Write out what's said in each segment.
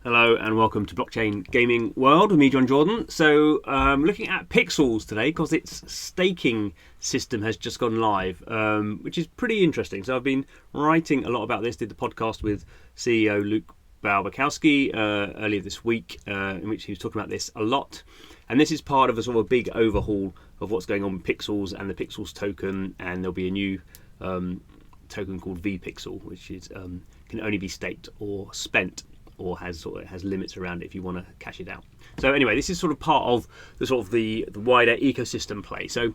Hello and welcome to Blockchain Gaming World with me, John Jordan. So, looking at Pixels today because its staking system has just gone live, which is pretty interesting. So, I've been writing a lot about this. Did the podcast with CEO Luke Bałbakowski earlier this week, in which he was talking about this a lot. And this is part of a sort of a big overhaul of what's going on with Pixels and the Pixels token. And there'll be a new token called VPixel, which is can only be staked or spent, or has limits around it if you want to cash it out. So anyway, this is sort of part of the wider ecosystem play. So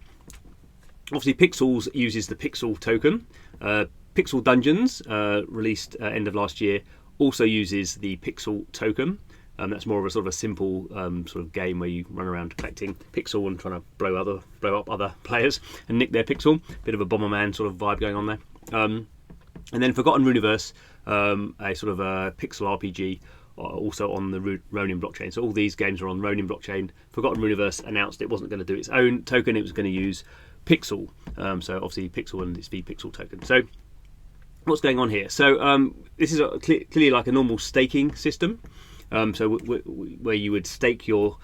obviously Pixels uses the Pixel token. Pixel Dungeons, released end of last year, also uses the Pixel token. That's more of a sort of a simple sort of game where you run around collecting Pixel and trying to blow up other players and nick their Pixel. Bit of a Bomberman sort of vibe going on there. And then Forgotten Runiverse, a sort of a pixel RPG, also on the Ronin blockchain. So all these games are on Ronin blockchain. Forgotten Runiverse announced it wasn't going to do its own token; it was going to use Pixel. So obviously Pixel and its VPixel token. So what's going on here? So this is clearly like a normal staking system. So where you would stake your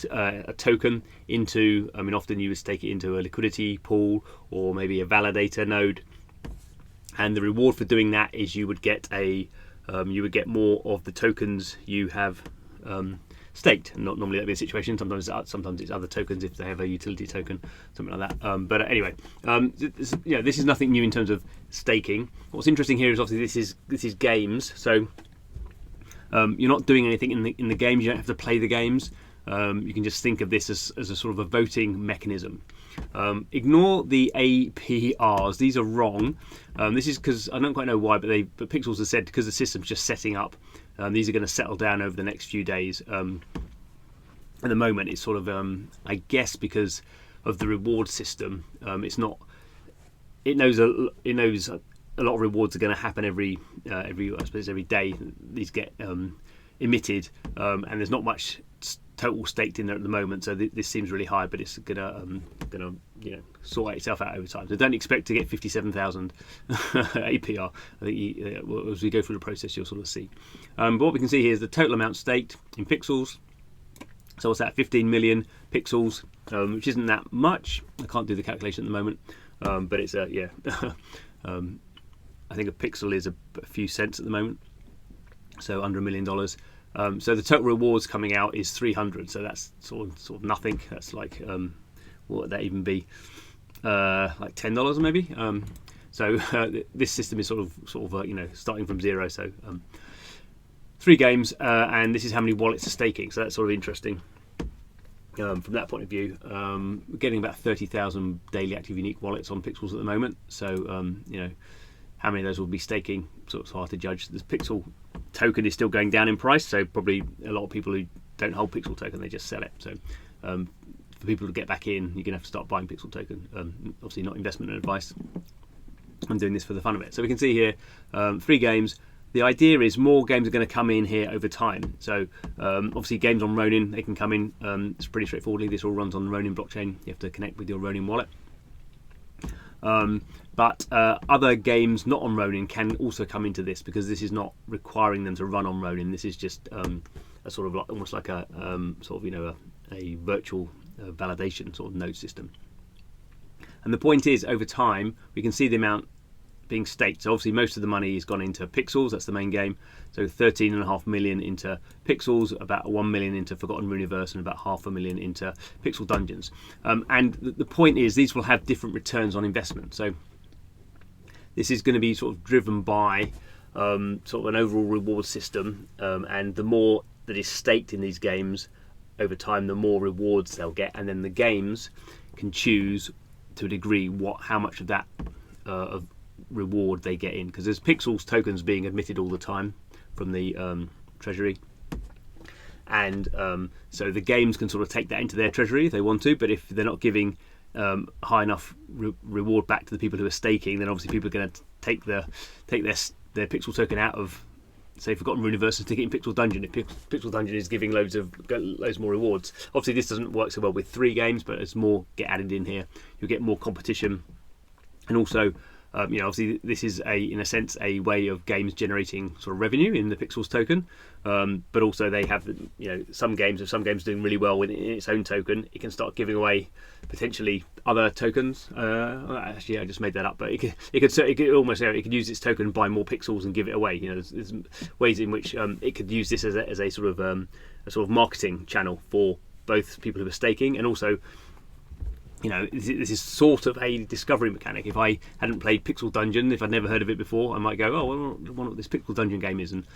a token into, often you would stake it into a liquidity pool or maybe a validator node. And the reward for doing that is you would get more of the tokens you have staked. Not normally that'd be a situation. Sometimes it's other tokens if they have a utility token, something like that. But anyway, this is nothing new in terms of staking. What's interesting here is obviously this is games. So you're not doing anything in the games. You don't have to play the games. You can just think of this as a sort of a voting mechanism. Ignore the APRs; these are wrong. This is because I don't quite know why, but Pixels has said because the system's just setting up. These are going to settle down over the next few days. At the moment, it's sort of I guess because of the reward system. It's not. It knows a lot of rewards are going to happen every day. These get emitted, and there's not much total staked in there at the moment, so this seems really high, but it's gonna sort itself out over time. So don't expect to get 57,000 APR. I think as we go through the process, you'll sort of see. But what we can see here is the total amount staked in pixels. So what's that? 15 million pixels, which isn't that much. I can't do the calculation at the moment, but it's I think a pixel is a few cents at the moment, so under $1 million. So the total rewards coming out is 300. So that's sort of nothing. That's like what would that even be? Like $10 maybe. So this system is sort of starting from zero. So 3 games, and this is how many wallets are staking. So that's sort of interesting. From that point of view, we're getting about 30,000 daily active unique wallets on Pixels at the moment. So how many of those will be staking? Sort of hard to judge. This Pixel token is still going down in price, so probably a lot of people who don't hold Pixel token, they just sell it. So for people to get back in, you're going to have to start buying Pixel token. Obviously not investment advice. I'm doing this for the fun of it. So we can see here 3 games. The idea is more games are going to come in here over time. So obviously games on Ronin, they can come in. It's pretty straightforwardly. This all runs on the Ronin blockchain. You have to connect with your Ronin wallet. But other games not on Ronin can also come into this because this is not requiring them to run on Ronin. This is just a sort of almost like a a virtual validation sort of node system. And the point is, over time, we can see the amount being staked. So obviously most of the money has gone into Pixels, that's the main game. So 13.5 million into Pixels, about 1 million into Forgotten Runiverse, and about 500,000 into Pixel Dungeons. And the point is, these will have different returns on investment. So this is going to be sort of driven by sort of an overall reward system, and the more that is staked in these games over time, the more rewards they'll get, and then the games can choose to a degree how much of that of reward they get in, because there's Pixels tokens being admitted all the time from the treasury, and so the games can sort of take that into their treasury if they want to, but if they're not giving high enough reward back to the people who are staking, then obviously people are going to take their Pixel token out of, say, Forgotten Runiverse and stick it in Pixel Dungeon if Pixel Dungeon is giving loads more rewards. Obviously this doesn't work so well with 3 games, but as more get added in here, you'll get more competition, and also Obviously this is in a sense a way of games generating sort of revenue in the Pixels token, but also they have some games, if some games doing really well in its own token, it can start giving away potentially other tokens. Actually, I just made that up, but it could use its token, buy more pixels, and give it away. There's ways in which it could use this as a sort of marketing channel for both people who are staking, and also this is sort of a discovery mechanic. If I hadn't played Pixel Dungeon, if I'd never heard of it before, I might go, oh, I wonder what this Pixel Dungeon game is, and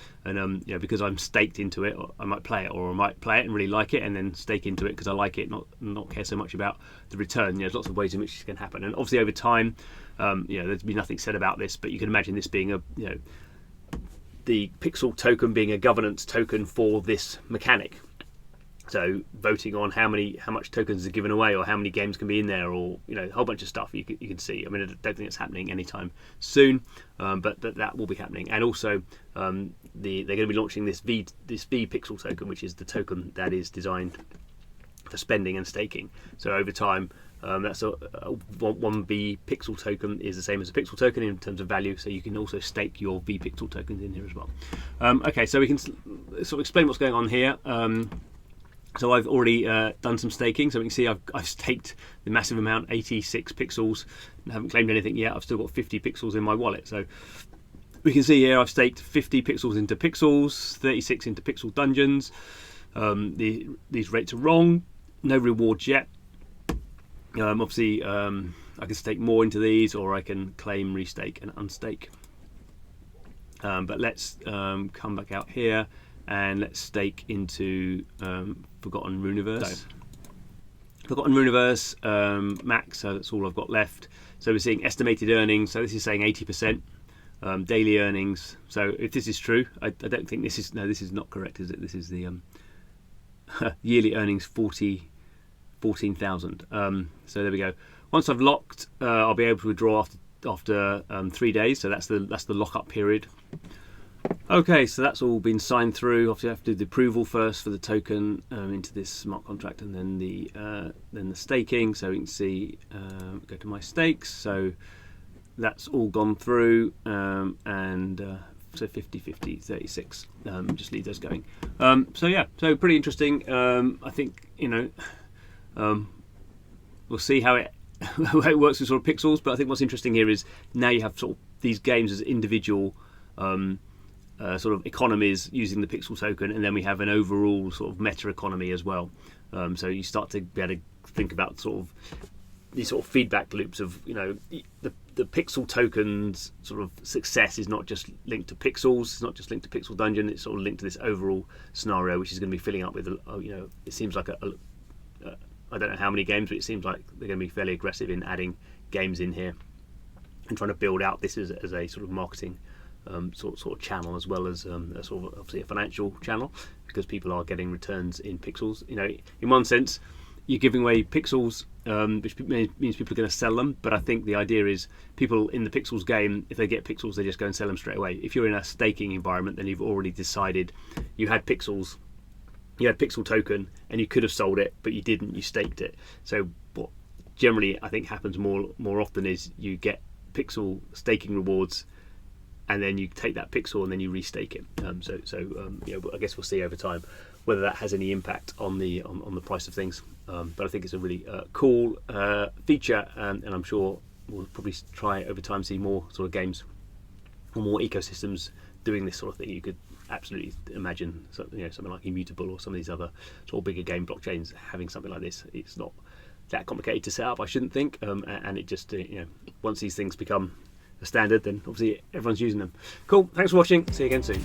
because I'm staked into it, I might play it, or I might play it and really like it, and then stake into it because I like it, not care so much about the return. There's lots of ways in which this can happen, and obviously over time, there's been nothing said about this, but you can imagine this being the Pixel token being a governance token for this mechanic. So voting on how much tokens are given away, or how many games can be in there, or a whole bunch of stuff you can see. I mean, I don't think it's happening anytime soon, but that will be happening. And also, they're going to be launching this V Pixel token, which is the token that is designed for spending and staking. So over time, that's one V Pixel token is the same as a Pixel token in terms of value. So you can also stake your V Pixel tokens in here as well. Okay, so we can sort of explain what's going on here. So I've already done some staking, so we can see I've staked the massive amount, 86 pixels. I haven't claimed anything yet. I've still got 50 pixels in my wallet. So we can see here I've staked 50 pixels into Pixels, 36 into Pixel Dungeons. These rates are wrong. No rewards yet. Obviously, I can stake more into these, or I can claim, restake, and unstake. But let's come back out here. And let's stake into Forgotten Runeverse. Forgotten Runeverse max, so that's all I've got left. So we're seeing estimated earnings, so this is saying 80%. Daily earnings, so if this is true, I don't think this is not correct, is it? This is the yearly earnings, 14,000. So there we go. Once I've locked, I'll be able to withdraw after 3 days, so that's the lock-up period. Okay, so that's all been signed through. Obviously, I have to do the approval first for the token into this smart contract, and then the staking. So we can see, go to my stakes. So that's all gone through, and so 50, 50, 36. Just leave those going. So yeah, so pretty interesting. I think we'll see how it works with sort of Pixels. But I think what's interesting here is now you have sort of these games as individual. Sort of economies using the Pixel token, and then we have an overall sort of meta economy as well. So you start to be able to think about sort of these sort of feedback loops of the Pixel token's sort of success is not just linked to Pixels, it's not just linked to Pixel Dungeon, it's sort of linked to this overall scenario, which is going to be filling up with it seems like I don't know how many games, but it seems like they're going to be fairly aggressive in adding games in here and trying to build out this as a sort of marketing sort of channel, as well as a sort of obviously a financial channel, because people are getting returns in Pixels. In one sense, you're giving away Pixels, which means people are going to sell them. But I think the idea is people in the Pixels game, if they get Pixels, they just go and sell them straight away. If you're in a staking environment, then you've already decided you had Pixels, you had Pixel token, and you could have sold it, but you didn't. You staked it. So what generally I think happens more often is you get Pixel staking rewards, and then you take that Pixel and then you restake it. I guess we'll see over time whether that has any impact on the price of things. But I think it's a really cool feature, and I'm sure we'll probably try over time see more sort of games or more ecosystems doing this sort of thing. You could absolutely imagine something like Immutable or some of these other sort of bigger game blockchains having something like this. It's not that complicated to set up, I shouldn't think, and it just once these things become a standard, then obviously everyone's using them. Cool, thanks for watching, see you again soon.